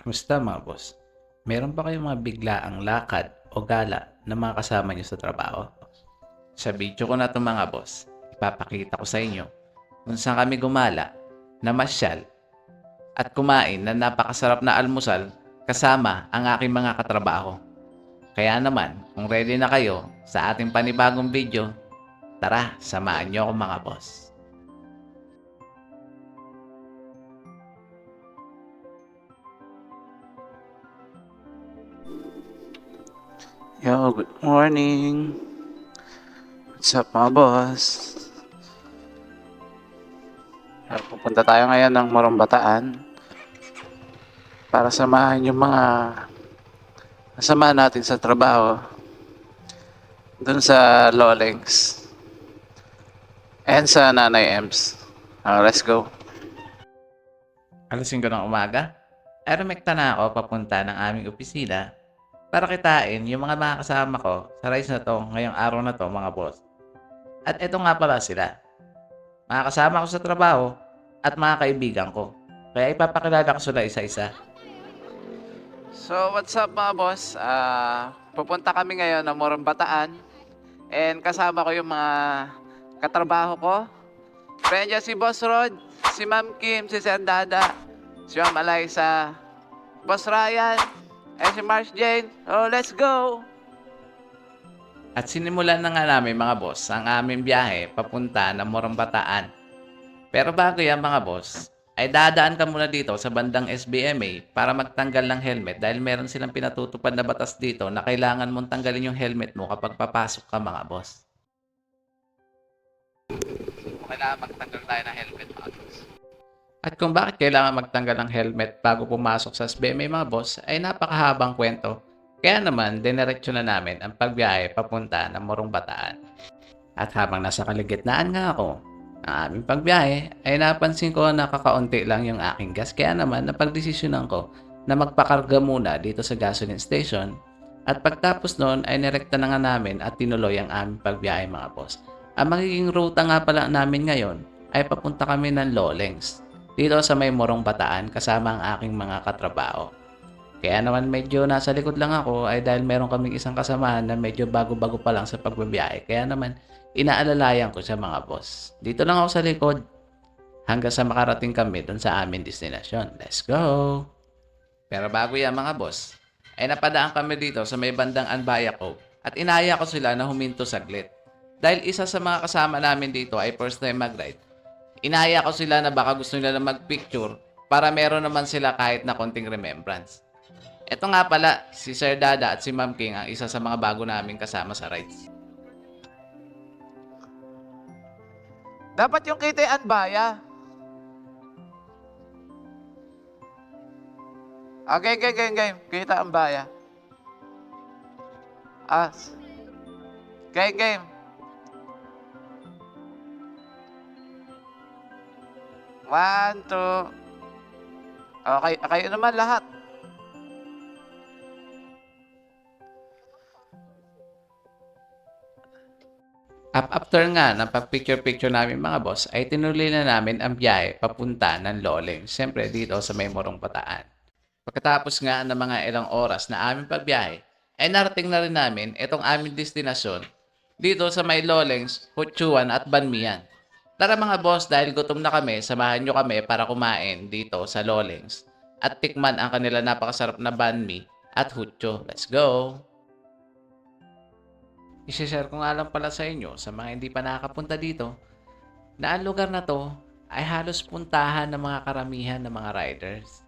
Kamusta mga boss? Meron ba kayong mga biglaang lakad o gala na mga kasama nyo sa trabaho? Sa video ko na ito mga boss, ipapakita ko sa inyo kung saan kami gumala, namasyal at kumain na napakasarap na almusal kasama ang aking mga katrabaho. Kaya naman, kung ready na kayo sa ating panibagong video, tara, samahan nyo ako mga boss. Yo, good morning. What's up mga boss? Pupunta tayo ngayon ng Morong Bataan para samahan yung mga kasama natin sa trabaho dun sa Lolings and sa Nanay Ems. Let's go. Alas 5 ng umaga, ay rumekta na ako papunta ng aming opisina para kitain yung mga kasama ko sa rides na to ngayong araw na to mga boss. At eto nga pala sila, mga kasama ko sa trabaho at mga kaibigan ko. Kaya ipapakilala ko sila isa-isa. So, what's up mga boss? Pupunta kami ngayon ng Morong Bataan and kasama ko yung mga katrabaho ko. Friend niya si Boss Rod, si Ma'am Kim, si Sir Dada, si Ma'am Eliza, Boss Ryan, and si Mars Jane. Oh, let's go! At sinimulan na nga namin mga boss ang aming biyahe papunta ng Morong Bataan. Pero bago yan mga boss, ay dadaan ka muna dito sa bandang SBMA para magtanggal ng helmet dahil meron silang pinatutupad na batas dito na kailangan mong tanggalin yung helmet mo kapag papasok ka mga boss. Kailangan magtanggal tayo ng helmet mga boss. At kung bakit kailangan magtanggal ng helmet bago pumasok sa SBMA mga boss ay napakahabang kwento. Kaya naman, dinereksyon na namin ang pagbiyahe papunta ng Morong Bataan. At habang nasa kaligitnaan nga ako ng aming pagbiyahe, ay napansin ko na kakaunti lang yung aking gas. Kaya naman, napagdesisyonan ko na magpakarga muna dito sa gasoline station. At pagtapos noon ay nirekta na nga namin at tinuloy ang aming pagbiyahe mga boss. Ang magiging ruta nga pala namin ngayon ay papunta kami ng Lolings. Dito sa may Morong Bataan kasama ang aking mga katrabaho. Kaya naman medyo nasa likod lang ako ay dahil meron kaming isang kasamahan na medyo bago-bago pa lang sa pagbabiyahe. Kaya naman inaalalayan ko sa mga boss. Dito lang ako sa likod hanggang sa makarating kami dun sa aming destinasyon. Let's go! Pero bago yan mga boss, ay napadaan kami dito sa may bandang Anbaya Cove at inaya ko sila na huminto saglit. Dahil isa sa mga kasama namin dito ay first time mag-ride, inaya ko sila na baka gusto nila na mag-picture para meron naman sila kahit na konting remembrance. Ito nga pala, si Sir Dada at si Ma'am King ang isa sa mga bago naming kasama sa rides. Dapat yung kita yung Anbaya. Game. Kita Anbaya. Game. One, two. Okay, kayo naman lahat. After nga ng pag-picture-picture namin mga boss, ay tinuloy na namin ang biyahe papunta ng Loling. Siyempre dito sa may Morong Bataan. Pagkatapos nga ng mga ilang oras na aming pagbiyahe, ay narating na rin namin itong aming destinasyon dito sa may Lolings, Hutsuan at Banmian. Tara mga boss, dahil gutom na kami, samahan nyo kami para kumain dito sa Lolings at tikman ang kanila napakasarap na banmi at hutyo. Let's go! I-share ko nga lang pala sa inyo sa mga hindi pa nakakapunta dito na ang lugar na to ay halos puntahan ng mga karamihan ng mga riders.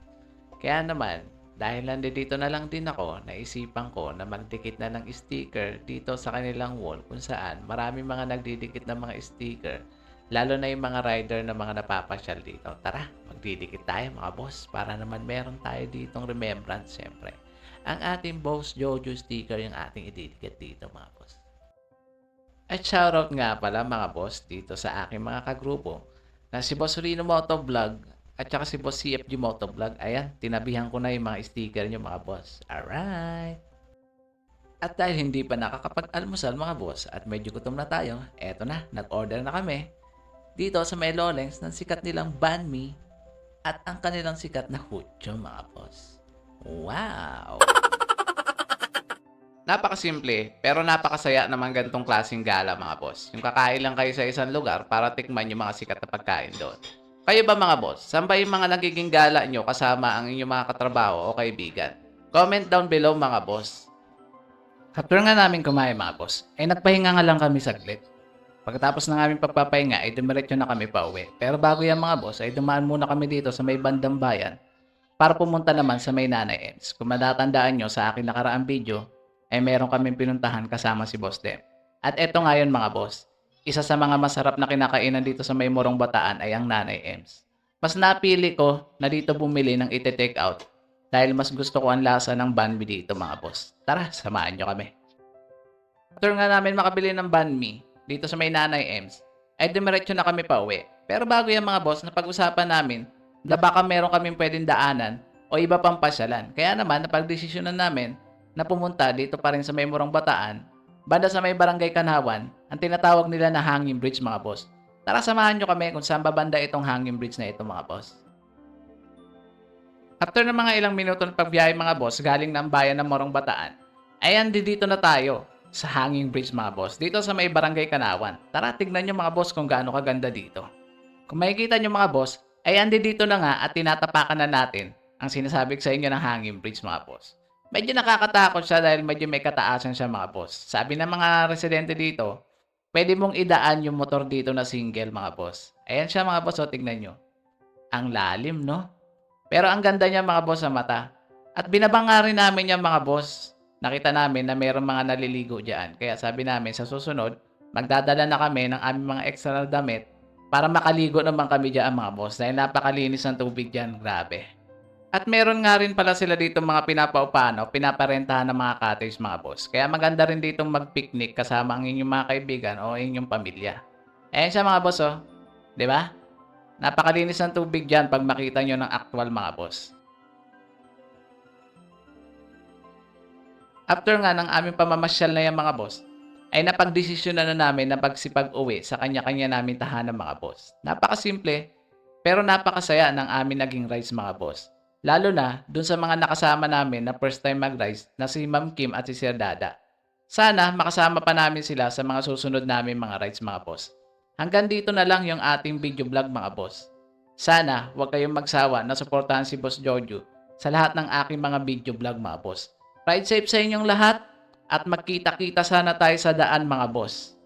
Kaya naman, dahil nandito na lang din ako, naisipan ko na magdikit na ng sticker dito sa kanilang wall kung saan maraming mga nagdidikit ng mga sticker, lalo na yung mga rider na mga napapasyal dito. Tara, magdidikit tayo mga boss para naman meron tayo ditong remembrance siyempre. Ang ating Boss Jojo sticker yung ating ididikit dito mga boss. At shoutout nga pala mga boss dito sa aking mga kagrupo na si Boss Rino Motovlog at saka si Boss CFG Motovlog. Ayan, tinabihan ko na yung mga sticker nyo mga boss. Alright! At dahil hindi pa nakakapag-almusal mga boss at medyo gutom na tayo, eto na, nag-order na kami dito sa may Lolings ng sikat nilang banh mi at ang kanilang sikat na hutyo mga boss. Wow! Napakasimple, pero napakasaya naman ganitong klaseng gala mga boss. Yung kakain lang kayo sa isang lugar para tikman yung mga sikat na pagkain doon. Kayo ba mga boss? Saan ba yung mga nagiging gala nyo kasama ang inyong mga katrabaho o kaibigan? Comment down below mga boss. After nga namin kumain mga boss, ay nagpahinga nga lang kami saglit. Pagkatapos ng aming pagpapahinga ay dumiretso na kami pa uwi. Pero bago yan mga boss ay dumaan muna kami dito sa may bandang bayan para pumunta naman sa may Nanay Ems. Kung matatandaan nyo sa aking nakaraang video, ay meron kaming pinuntahan kasama si Boss Dem. At eto nga yun mga boss, isa sa mga masarap na kinakainan dito sa may Morong Bataan ay ang Nanay Ems. Mas napili ko na dito bumili ng ite-take out dahil mas gusto ko ang lasa ng banh mi dito mga boss. Tara, samahan nyo kami. After nga namin makabili ng banh mi dito sa may Nanay Ems, ay dumiretso na kami pa uwi. Pero bago yan mga boss, napag-usapan namin na baka meron kaming pwedeng daanan o iba pang pasyalan. Kaya naman, napagdesisyonan namin na pumunta dito pa rin sa may Morong Bataan, banda sa may Barangay Kanhawan, ang tinatawag nila na Hanging Bridge mga boss. Tara samahan nyo kami kung saan babanda itong Hanging Bridge na ito mga boss. After ng mga ilang minuto ng pagbiyahe mga boss galing ng bayan ng Morong Bataan, ay andi dito na tayo sa Hanging Bridge mga boss, dito sa may Barangay Kanawan. Tara tignan nyo mga boss kung gaano kaganda dito. Kung makikita nyo mga boss, ay andi dito na nga at tinatapakan na natin ang sinasabi ko sa inyo ng Hanging Bridge mga boss. Medyo nakakatakot siya dahil medyo may kataasan siya mga boss. Sabi ng mga residente dito, pwede mong idaan yung motor dito na single mga boss. Ayan siya mga boss, o tignan nyo. Ang lalim no? Pero ang ganda niya mga boss sa mata. At binabanga rin namin yung mga boss. Nakita namin na mayroong mga naliligo dyan. Kaya sabi namin sa susunod, magdadala na kami ng aming mga extra na damit para makaligo naman kami dyan mga boss. Dahil napakalinis ng tubig dyan, grabe. At meron nga rin pala sila dito mga pinapaupahan o pinaparentahan ng mga cottage mga boss. Kaya maganda rin dito mag-picnic kasama ang inyong mga kaibigan o inyong pamilya. Ayan siya mga boss oh. 'Di ba? Napakalinis ng tubig dyan pag makita nyo ng actual mga boss. After nga ng aming pamamasyal na yan mga boss, ay napagdesisyon na namin na pagsipag-uwi sa kanya-kanya namin tahanan mga boss. Napakasimple, pero napakasaya ng aming naging rides mga boss. Lalo na dun sa mga nakasama namin na first time mag-rides na si Ma'am Kim at si Sir Dada. Sana makasama pa namin sila sa mga susunod namin mga rides mga boss. Hanggang dito na lang yung ating video vlog mga boss. Sana huwag kayong magsawa na suportahan si Boss Jojo sa lahat ng aking mga video vlog mga boss. Ride safe sa inyong lahat at magkita-kita sana tayo sa daan mga boss.